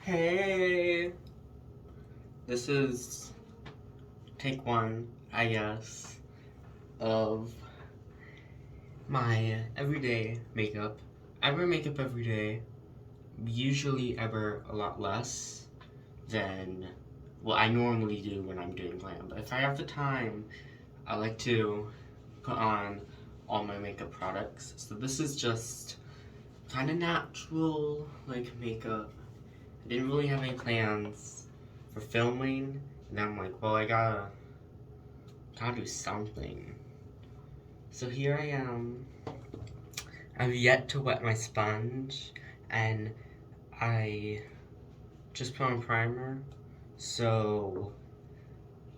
Hey, this is take one, I guess, of my everyday makeup. I wear makeup every day, usually ever a lot less than what I normally do when I'm doing glam. But if I have the time, I like to put on all my makeup products. So this is just kind of natural, like makeup. I didn't really have any plans for filming, and I'm like, well, I gotta do something. So here I am. I've yet to wet my sponge, and I just put on primer, so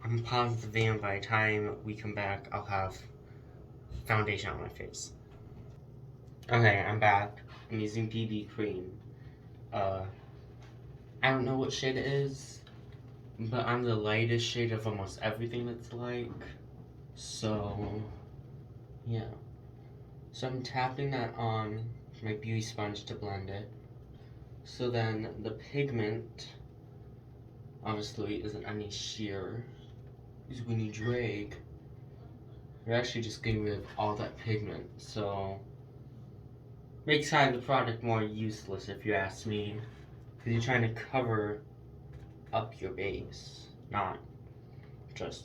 I'm positive by the time we come back, I'll have foundation on my face. Okay, I'm back. I'm using BB cream. Uh, I don't know what shade it is, but I'm the lightest shade of almost everything that's like. So, yeah. So I'm tapping that on my beauty sponge to blend it. So then the pigment obviously isn't any sheer. Because when you drag, you're actually just getting rid of all that pigment. So makes kind of the product more useless if you ask me. Because you're trying to cover up your base, not just.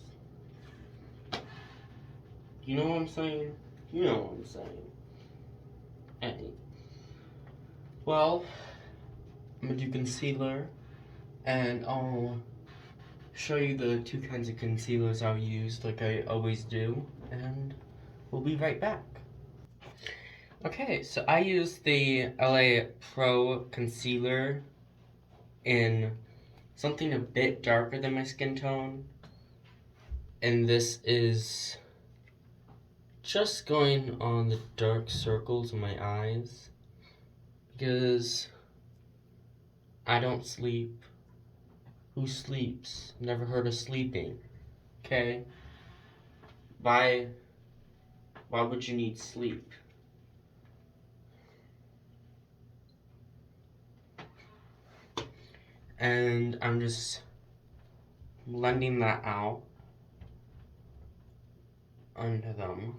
You know what I'm saying? You know what I'm saying. Hey. Well, I'm gonna do concealer, and I'll show you the two kinds of concealers I'll use like I always do, and we'll be right back. Okay, so I use the LA Pro concealer in something a bit darker than my skin tone, and this is just going on the dark circles in my eyes because I don't sleep. Who sleeps? Never heard of sleeping. Okay? Why would you need sleep? And I'm just blending that out onto them.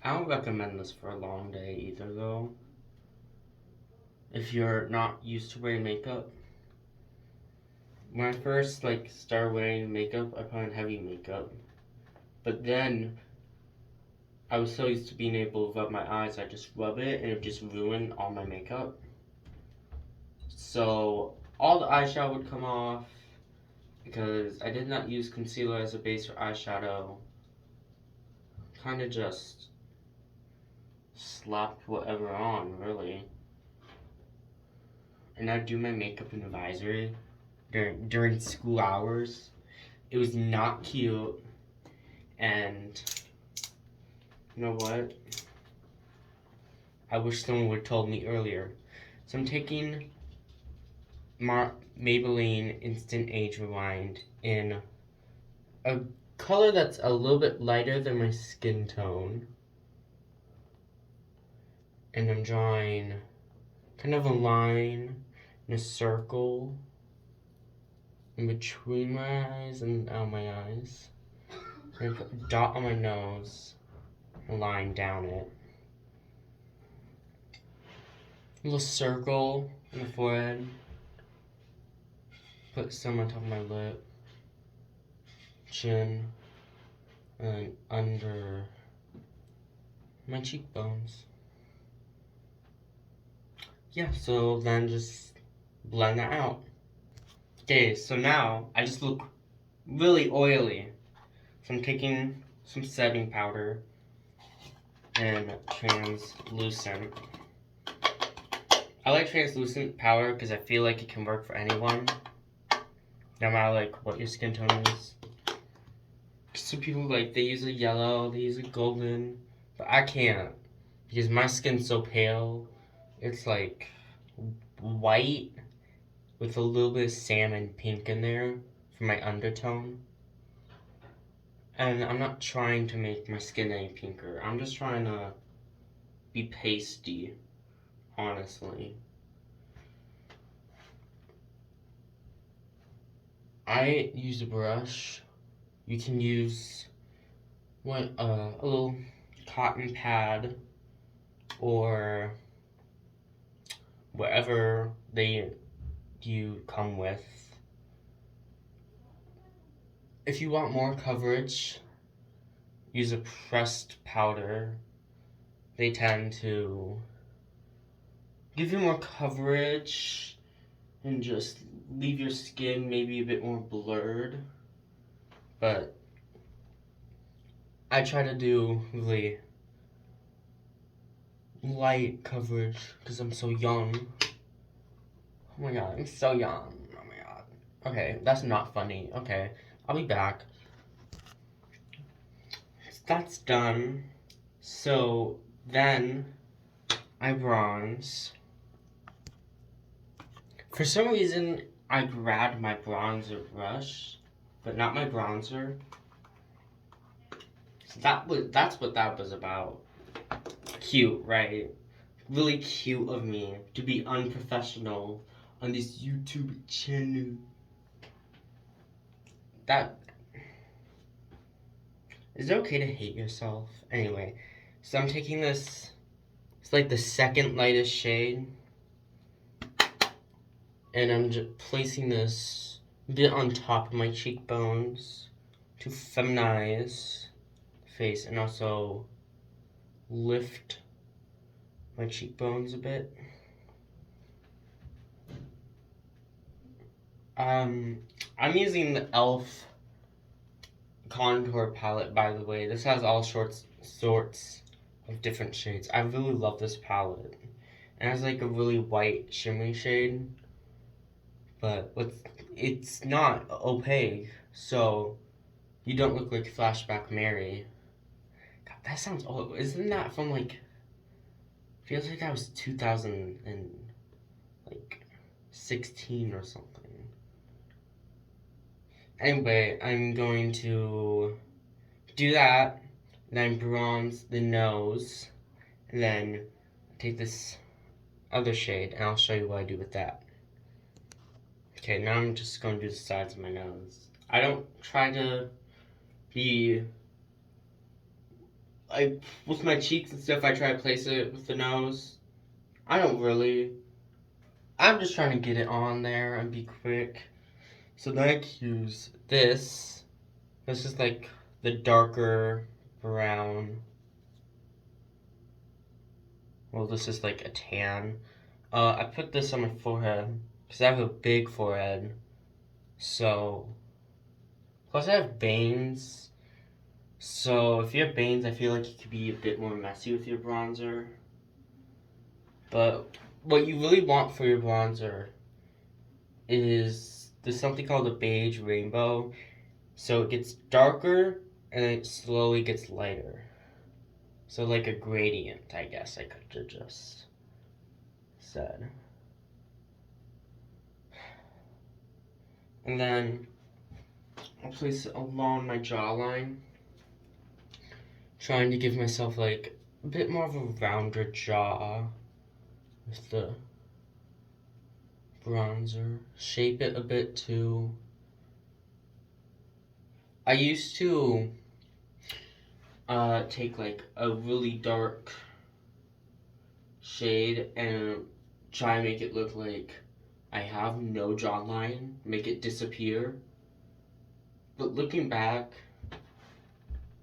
I don't recommend this for a long day either though. If you're not used to wearing makeup. When I first started wearing makeup, I put on heavy makeup. But then I was so used to being able to rub my eyes, I just rub it and it just ruined all my makeup. So all the eyeshadow would come off because I did not use concealer as a base for eyeshadow. Kinda just slapped whatever on, really. And I'd do my makeup in advisory during school hours. It was not cute, and you know what? I wish someone would have told me earlier. So I'm taking Maybelline Instant Age Rewind in a color that's a little bit lighter than my skin tone. And I'm drawing kind of a line and a circle in between my eyes and out my eyes. And put a dot on my nose, a line down it. A little circle in the forehead. Put some on top of my lip, chin, and under my cheekbones. Yeah, so then just blend that out. Okay, so now I just look really oily. So I'm taking some setting powder and translucent. I like translucent powder because I feel like it can work for anyone, no matter what your skin tone is. Some people they use a yellow, they use a golden, but I can't because my skin's so pale. It's white with a little bit of salmon pink in there for my undertone. And I'm not trying to make my skin any pinker. I'm just trying to be pasty, honestly. I use a brush. You can use a little cotton pad or whatever you come with. If you want more coverage, use a pressed powder. They tend to give you more coverage and just leave your skin maybe a bit more blurred. But I try to do really light coverage because I'm so young. Oh my god, I'm so young. Oh my god. Okay, that's not funny. Okay, I'll be back. That's done. So then I bronze. For some reason, I grabbed my bronzer brush, but not my bronzer. So that's what that was about. Cute, right? Really cute of me to be unprofessional on this YouTube channel. That is it okay to hate yourself? Anyway, so I'm taking this. It's like the second lightest shade, and I'm just placing this a bit on top of my cheekbones to feminize the face and also lift my cheekbones a bit. I'm using the e.l.f. contour palette, by the way. This has all sorts of different shades. I really love this palette. It has like a really white shimmery shade, but it's not opaque, so you don't look like Flashback Mary. God, that sounds old. Isn't that from like? Feels like that was 2016 or something. Anyway, I'm going to do that, then bronze the nose, and then take this other shade, and I'll show you what I do with that. Okay, now I'm just going to do the sides of my nose. I don't try to be, like, with my cheeks and stuff, I try to place it with the nose. I don't really. I'm just trying to get it on there and be quick. So then I can use this. This is like the darker brown. Well, this is like a tan. I put this on my forehead because I have a big forehead. So, plus I have bangs. So if you have bangs, I feel like you could be a bit more messy with your bronzer. But what you really want for your bronzer is there's something called a beige rainbow. So it gets darker and it slowly gets lighter. So like a gradient, I guess I could have just said. And then I'll place it along my jawline, trying to give myself like a bit more of a rounder jaw with the bronzer. Shape it a bit too. I used to take like a really dark shade and try and make it look like I have no jawline, make it disappear. But looking back,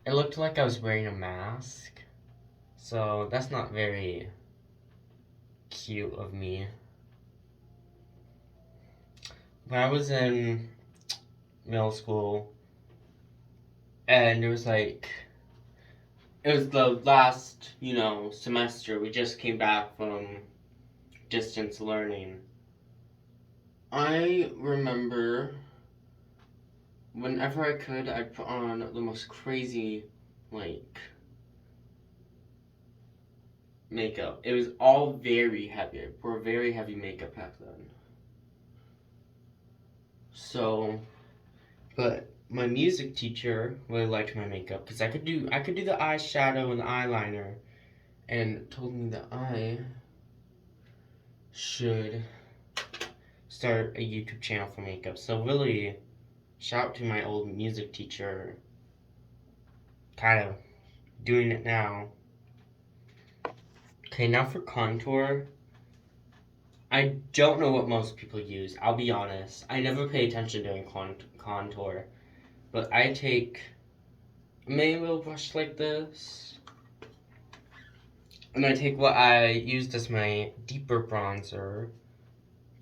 it looked like I was wearing a mask. So that's not very cute of me. When I was in middle school, and it was the last, semester. We just came back from distance learning. I remember whenever I could, I'd put on the most crazy, makeup. It was all very heavy. I wore very heavy makeup back then. So, but my music teacher really liked my makeup because I could do the eyeshadow and the eyeliner, and told me that I should start a YouTube channel for makeup. So really, Shout out to my old music teacher, kind of doing it now. Okay, now for contour. I don't know what most people use, I'll be honest. I never pay attention during contour. But I take a mini little brush like this. And I take what I used as my deeper bronzer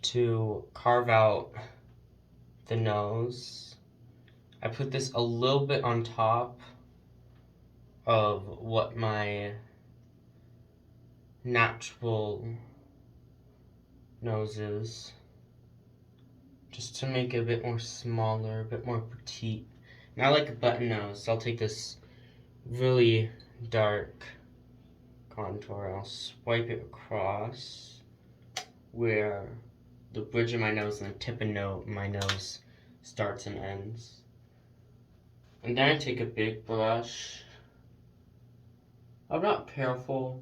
to carve out the nose. I put this a little bit on top of what my natural nose is, just to make it a bit more smaller, a bit more petite. And I like a button nose, so I'll take this really dark contour, I'll swipe it across where the bridge of my nose and the tip of my nose starts and ends. And then I take a big brush. I'm not careful,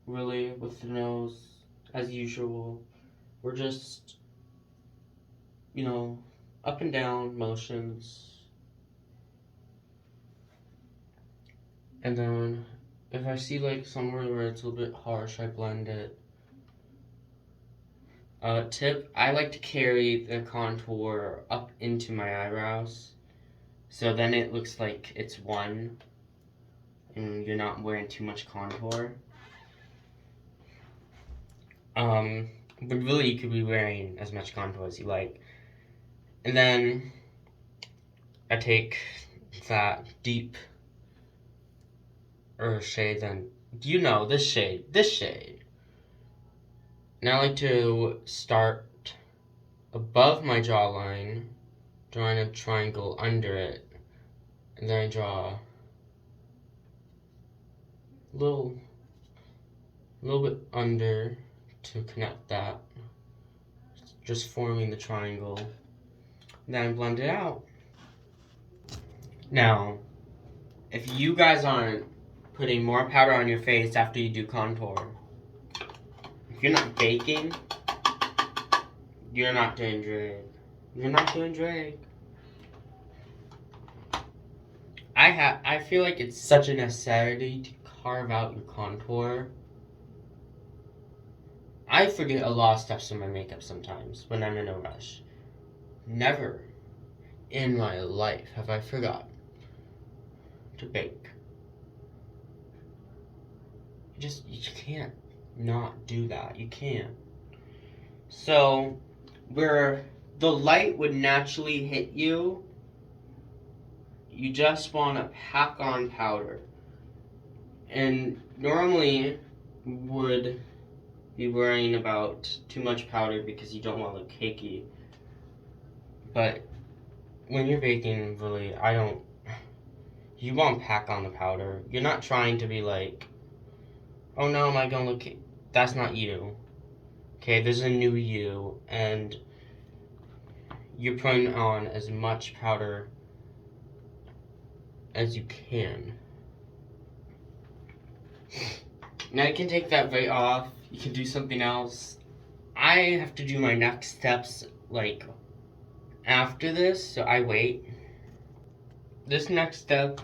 really, with the nose, as usual. We're just, up and down motions. And then, if I see like somewhere where it's a little bit harsh, I blend it. Tip, I like to carry the contour up into my eyebrows. So then it looks like it's one, and you're not wearing too much contour. But really you could be wearing as much contour as you like. And then I take that deep shade, then this shade. Now I like to start above my jawline, drawing a triangle under it, and then I draw a little bit under to connect that, just forming the triangle. And then I blend it out. Now, if you guys aren't putting more powder on your face after you do contour, if you're not baking, you're not doing drag. You're not doing drag. I feel like it's such a necessity to carve out your contour. I forget a lot of steps in my makeup sometimes when I'm in a rush. Never in my life have I forgotten to bake. You can't not do that. You can't. So, where the light would naturally hit you, you just want to pack on powder. And normally would be worrying about too much powder because you don't want to look cakey. But when you're baking, really, you want to pack on the powder. You're not trying to be like, oh no, am I going to look cakey? That's not you. Okay, this is a new you, and you're putting on as much powder as you can. Now you can take that right off. You can do something else. I have to do my next steps like after this, so I wait. This next step,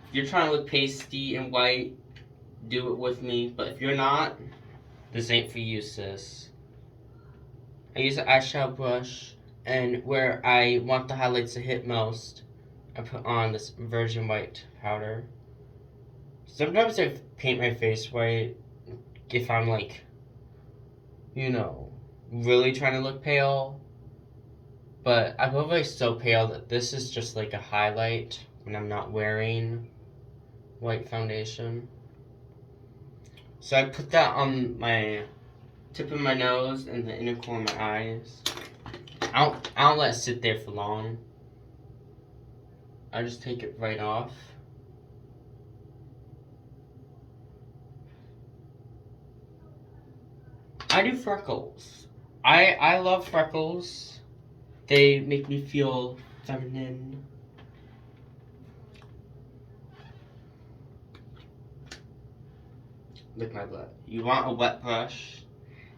if you're trying to look pasty and white, do it with me. But if you're not, this ain't for you, sis. I use an eyeshadow brush, and where I want the highlights to hit most, I put on this virgin white powder. Sometimes I paint my face white if I'm like, really trying to look pale. But I'm probably so pale that this is just like a highlight when I'm not wearing white foundation. So I put that on my tip of my nose and the inner corner of my eyes. I don't let it sit there for long. I just take it right off. I do freckles. I love freckles. They make me feel feminine. Look at my butt. You want a wet brush,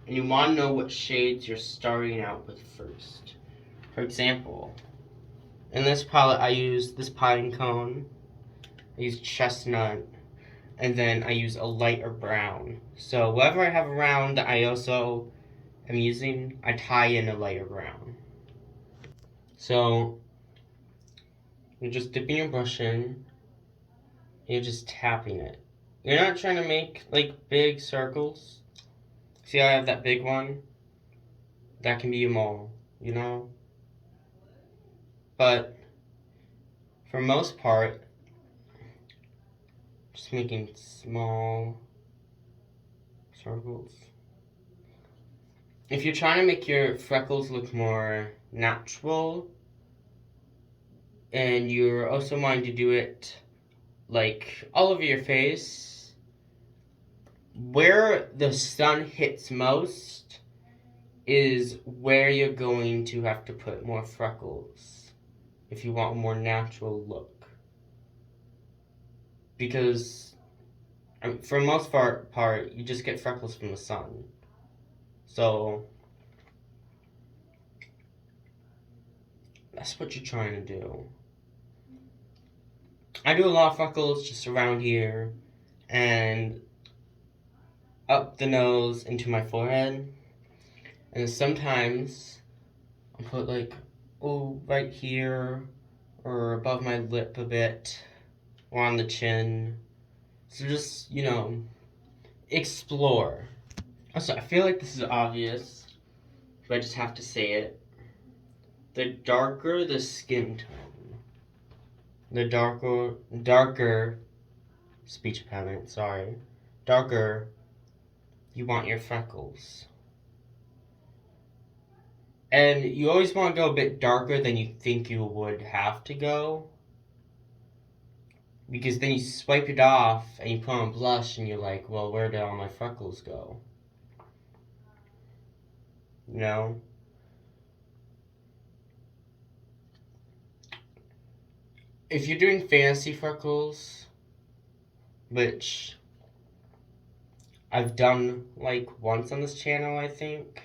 and you want to know what shades you're starting out with first. For example, In this palette, I use this pine cone. I use chestnut. And then I use a lighter brown. So whatever I have around that I also am using, I tie in a lighter brown. So you're just dipping your brush in. You're just tapping it. You're not trying to make like big circles. See how I have that big one? That can be a mole, you know? But for most part, just making small circles. If you're trying to make your freckles look more natural, and you're also wanting to do it like all over your face, where the sun hits most is where you're going to have to put more freckles if you want a more natural look. Because for the most part, you just get freckles from the sun. So that's what you're trying to do. I do a lot of freckles just around here and up the nose into my forehead. And sometimes I'll put like, right here or above my lip a bit or on the chin. So just, explore. Also, I feel like this is obvious, but I just have to say it. The darker the skin tone, the darker speech impediment, sorry, darker you want your freckles. And you always want to go a bit darker than you think you would have to go. Because then you swipe it off and you put on blush and you're like, well, where did all my freckles go? You know? If you're doing fancy freckles, which I've done like once on this channel, I think,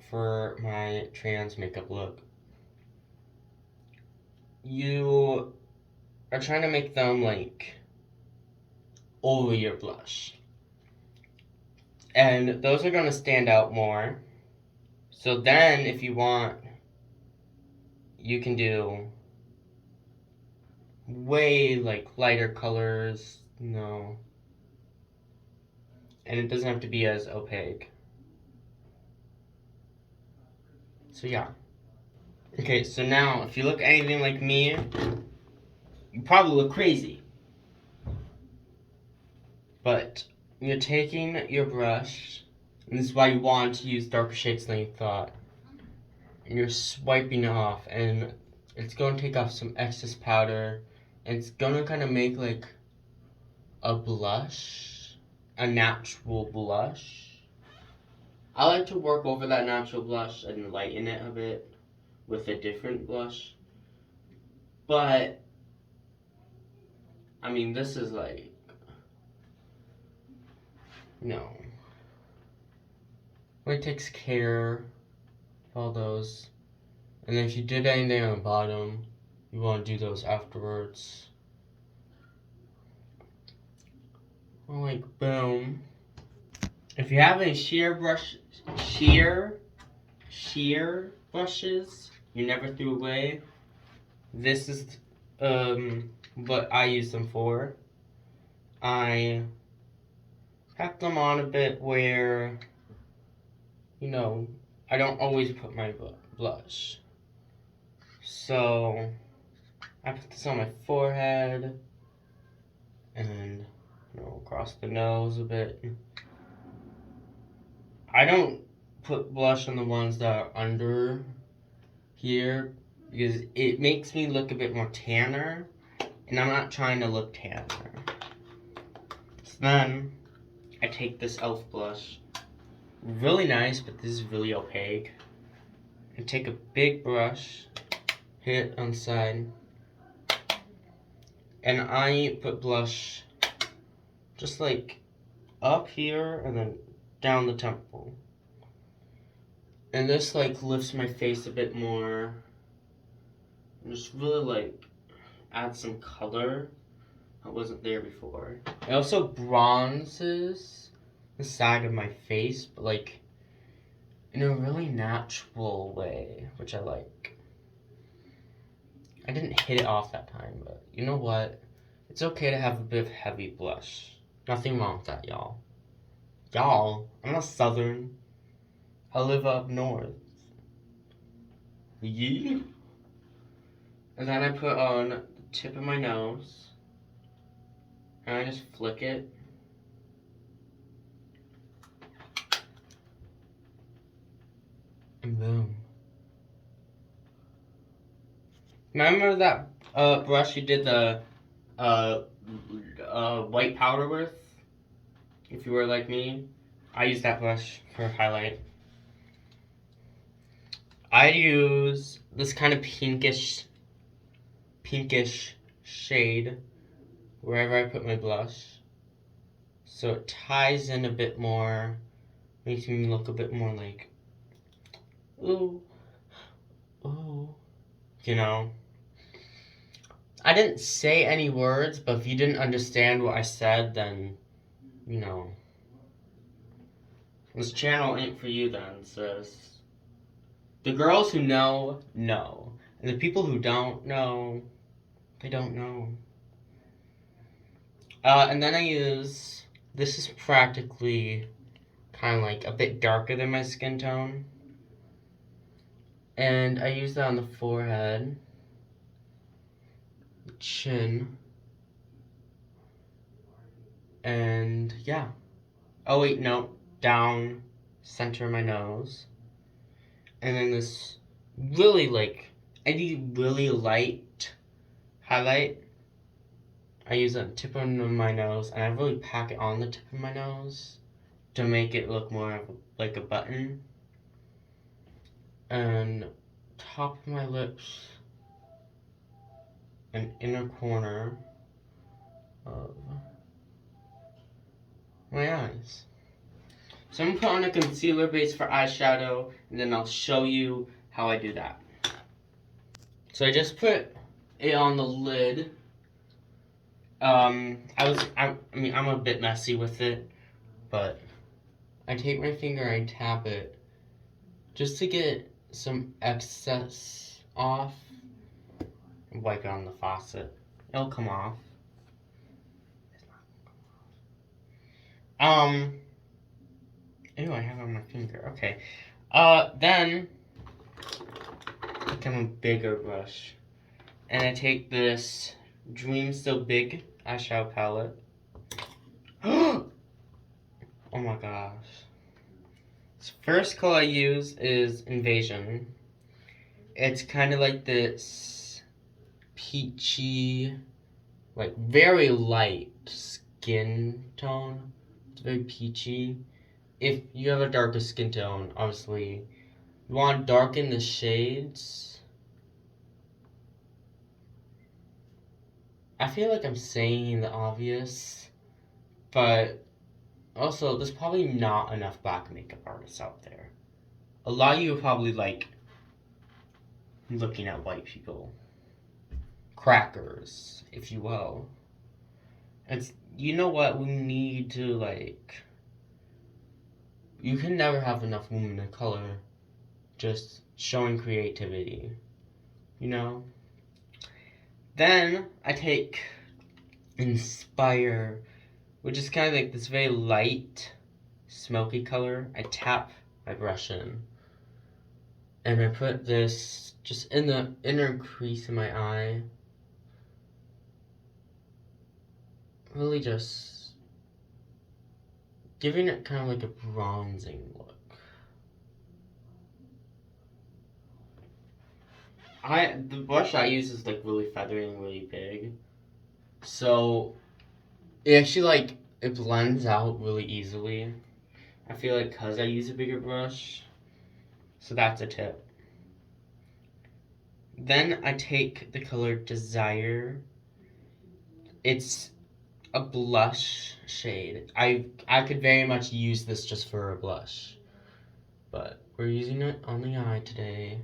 for my trans makeup look, you are trying to make them like over your blush. And those are going to stand out more. So then if you want, you can do way like lighter colors, and it doesn't have to be as opaque. So yeah. Okay, so now if you look anything like me, you probably look crazy. But you're taking your brush, and this is why you want to use darker shades than you thought. And you're swiping it off, and it's going to take off some excess powder, and it's going to kind of make like a blush, a natural blush. I like to work over that natural blush and lighten it a bit with a different blush. But, I mean, this is like, it takes care of all those. And then if you did anything on the bottom, you want to do those afterwards. Like, boom. If you have any sheer brushes you never threw away, this is what I use them for. I pack them on a bit where, I don't always put my blush. So I put this on my forehead and across the nose a bit. I don't put blush on the ones that are under here because it makes me look a bit more tanner, and I'm not trying to look tanner. So then I take this e.l.f. blush, really nice, but this is really opaque, and take a big brush, hit it on the side, and I put blush just like up here and then down the temple. And this like lifts my face a bit more. And just really like adds some color that wasn't there before. It also bronzes the side of my face, but like in a really natural way, which I like. I didn't hit it off that time, but you know what? It's okay to have a bit of heavy blush. Nothing wrong with that, y'all. Y'all, I'm not southern. I live up north. Yeah. And then I put on the tip of my nose. And I just flick it. And boom. Remember that brush you did the white powder with? If you were like me, I use that brush for highlight. I use this kind of pinkish shade wherever I put my blush. So it ties in a bit more, makes me look a bit more like, ooh, ooh, you know. I didn't say any words, but if you didn't understand what I said, then, you know, this channel ain't for you then, sis. The girls who know, know. And the people who don't know, they don't know. And then I use, this is practically kind of like a bit darker than my skin tone. And I use that on the forehead, chin, and yeah. Oh wait, no, down center of my nose. And then this really like, I need really light highlight. I use it on the tip of my nose, and I really pack it on the tip of my nose to make it look more like a button. And top of my lips, and inner corner of my eyes. So I'm going to put on a concealer base for eyeshadow, and then I'll show you how I do that. So I just put it on the lid. I'm a bit messy with it, but I take my finger and I tap it just to get some excess off. And wipe it on the faucet. It'll come off. Ew, I have it on my finger. Okay. Then I become a bigger brush. And I take this Dream So Big eyeshadow palette. Oh my gosh. This first color I use is Invasion. It's kind of like this peachy, like very light skin tone. It's very peachy. If you have a darker skin tone, obviously, you want to darken the shades. I feel like I'm saying the obvious, but also, there's probably not enough black makeup artists out there. A lot of you are probably like looking at white people. Crackers, if you will. It's, you know what, we need to like, you can never have enough women of color just showing creativity, you know? Then I take Inspire, which is kind of like this very light, smoky color. I tap my brush in, and I put this just in the inner crease of my eye. Really just giving it kind of like a bronzing look. The brush I use is like really feathery and really big, so it actually like it blends out really easily. I feel like because I use a bigger brush, so that's a tip. Then I take the color Desire. It's a blush shade. I could very much use this just for a blush. but we're using it on the eye today.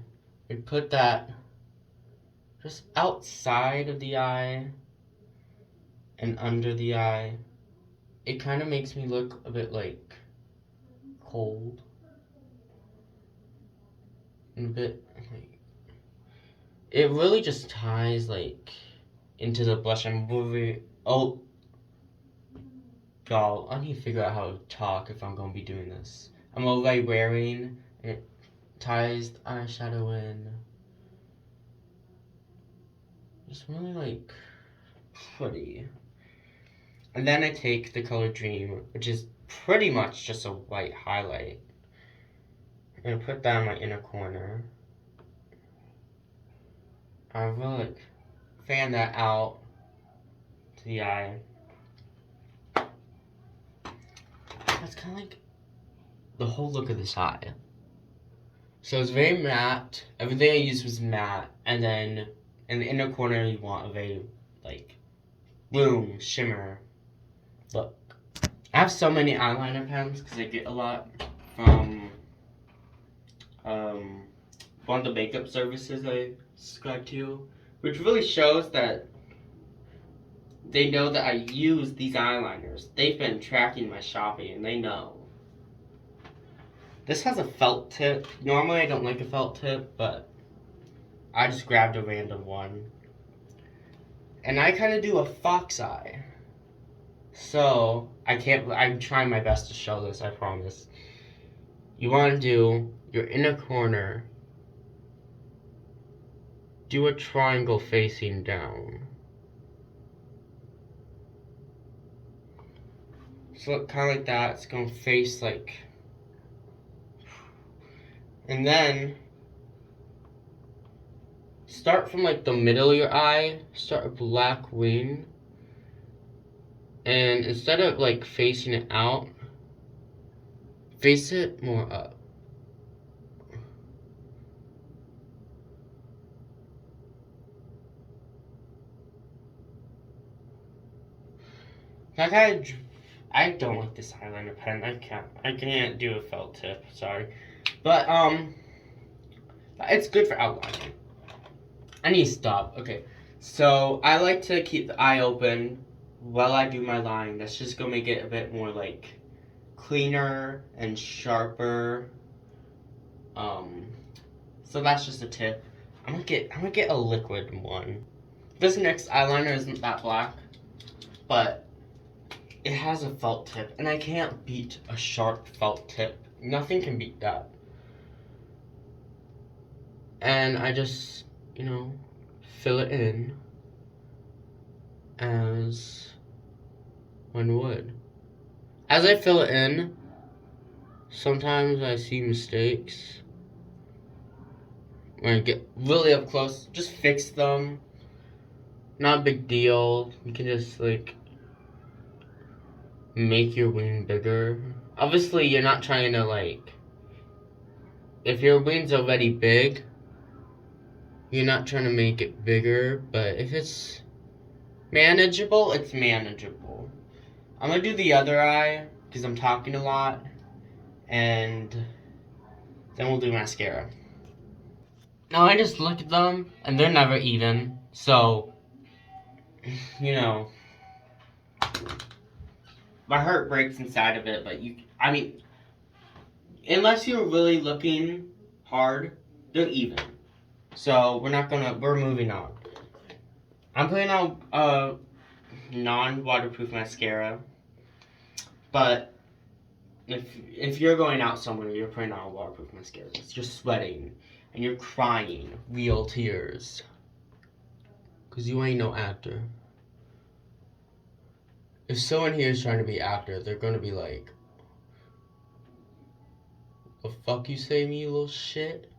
We put that just outside of the eye and under the eye. It kind of makes me look a bit like cold and a bit like, it really just ties like into the blush. I'm really, oh y'all, I need to figure out how to talk if I'm gonna be doing this. I'm already wearing, and it ties the eyeshadow in. It's really like pretty. And then I take the color Dream, which is pretty much just a white highlight, and put that in my inner corner. I really like fan that out to the eye. That's kind of like the whole look of this eye. So it's very matte. Everything I used was matte, and then in the inner corner you want a very like boom shimmer look. I have so many eyeliner pens because I get a lot from one of the makeup services I subscribe to, which really shows that they know that I use these eyeliners. They've been tracking my shopping and they know. This has a felt tip. Normally I don't like a felt tip, but I just grabbed a random one. And I kind of do a fox eye. So, I'm trying my best to show this, I promise. You want to do your inner corner. Do a triangle facing down. So kind of like that. It's going to face like... And then start from like the middle of your eye. Start a black wing. And instead of like facing it out, face it more up. Like I don't like this eyeliner pen. I can't do a felt tip. Sorry, but it's good for outlining. I need to stop. Okay, so I like to keep the eye open while I do my line. That's just gonna make it a bit more like cleaner and sharper. So that's just a tip. I'm gonna get a liquid one. This next eyeliner isn't that black, but it has a felt tip, and I can't beat a sharp felt tip. Nothing can beat that. And I just, fill it in as one would. As I fill it in, sometimes I see mistakes. When I get really up close, just fix them. Not a big deal. You can just like make your wing bigger. Obviously, you're not trying to like, if your wing's already big, you're not trying to make it bigger, but if it's manageable, it's manageable. I'm gonna do the other eye because I'm talking a lot, and then we'll do mascara. Now I just look at them, and they're never even, so, my heart breaks inside of it, but unless you're really looking hard, they're even. So we're moving on. I'm putting on non-waterproof mascara, but if you're going out somewhere, you're putting on a waterproof mascara. You're sweating and you're crying real tears, cause you ain't no actor. If someone here is trying to be actor, they're gonna be like, "The fuck you say, me, you little shit?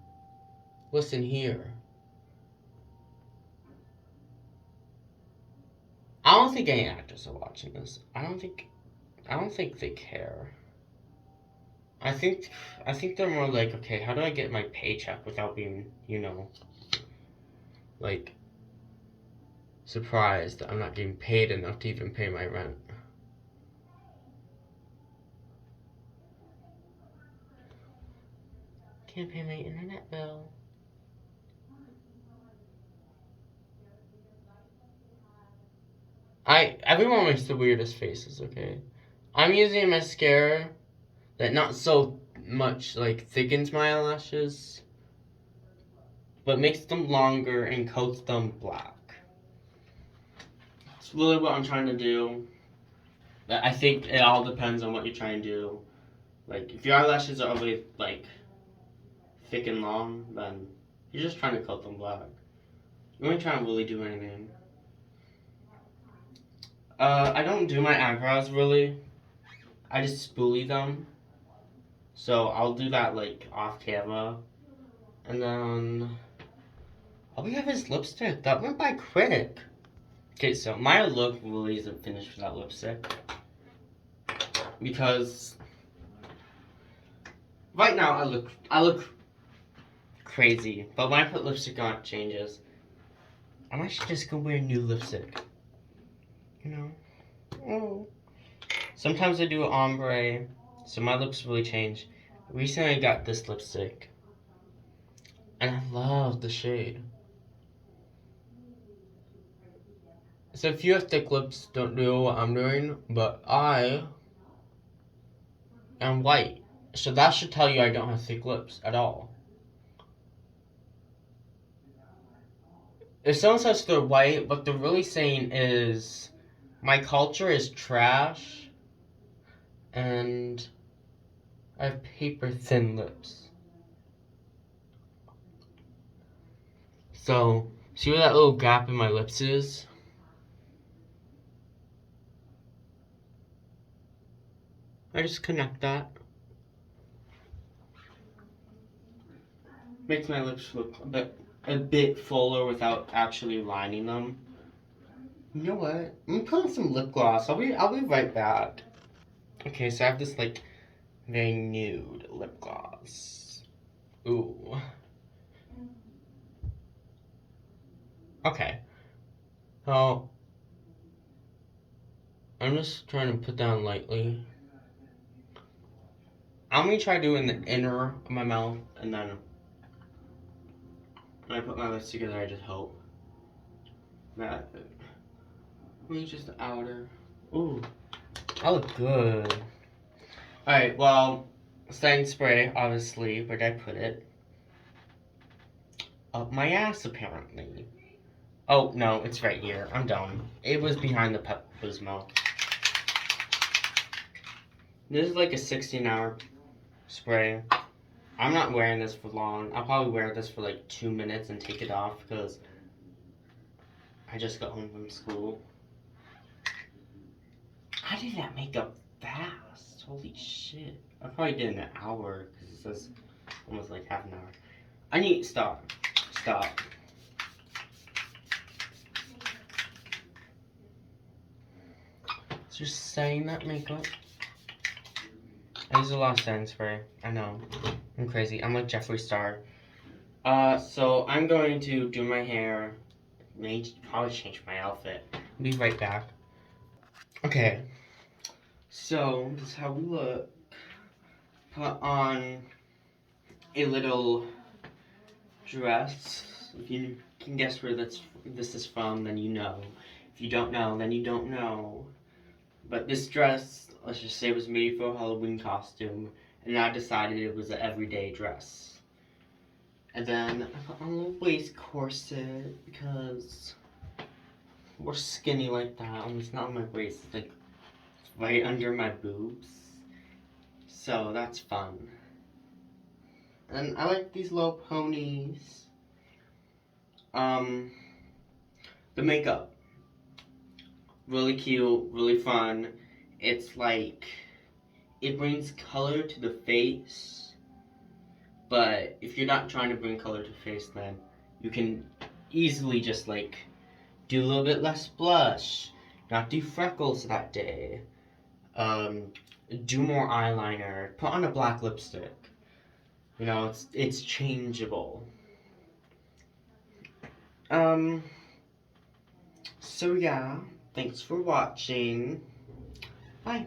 Listen here." I don't think any actors are watching this. I don't think they care. I think they're more like, okay, how do I get my paycheck without being, like, surprised that I'm not getting paid enough to even pay my rent. Can't pay my internet bill. Everyone makes the weirdest faces, okay? I'm using a mascara that not so much like thickens my eyelashes, but makes them longer and coats them black. That's really what I'm trying to do. I think it all depends on what you're trying to do. Like, if your eyelashes are always like thick and long, then you're just trying to coat them black. You ain't trying to really do anything. I don't do my eyebrows really. I just spoolie them. So I'll do that like off camera. And then all we have is lipstick. That went by quick. Okay, so my look really isn't finished without lipstick. Because right now I look crazy. But when I put lipstick on, it changes. I might just go wear new lipstick. You know? Oh. Sometimes I do ombre, so my lips really change. Recently I got this lipstick. And I love the shade. So if you have thick lips, don't do what I'm doing, but I am white. So that should tell you I don't have thick lips at all. If someone says they're white, what they're really saying is my culture is trash and I have paper thin lips. So, see where that little gap in my lips is? I just connect that. Makes my lips look a bit fuller without actually lining them. You know what? I'm putting some lip gloss. I'll be right back. Okay, so I have this like very nude lip gloss. Ooh. Okay. So I'm just trying to put down lightly. I'm gonna try doing the inner of my mouth, and then when I put my lips together, I just hope that maybe just the outer. Ooh, I look good. All right, well, setting spray, obviously. Where'd I put it? Up my ass, apparently. Oh no, it's right here. I'm done. It was behind the Pepto-Bismol. This is like a 16-hour spray. I'm not wearing this for long. I'll probably wear this for like 2 minutes and take it off because I just got home from school. I did that makeup fast. Holy shit. I probably did in an hour because it says almost like half an hour. I need to stop. Stop. Just setting that makeup. I use a lot of setting spray. I know. I'm crazy. I'm like Jeffree Star. So I'm going to do my hair. Maybe probably change my outfit. Be right back. Okay. So this is how we look. Put on a little dress. If you can guess where this is from, then you know. If you don't know, then you don't know. But this dress, let's just say, was made for a Halloween costume, and I decided it was an everyday dress. And then I put on a little waist corset because we're skinny like that, and it's not on my waist, it's like right under my boobs. So that's fun. And I like these little ponies. The makeup. Really cute, really fun. It's like, it brings color to the face. But if you're not trying to bring color to the face, then you can easily just like do a little bit less blush, not do freckles that day, do more eyeliner, put on a black lipstick. You know, it's changeable. So yeah, thanks for watching. Bye.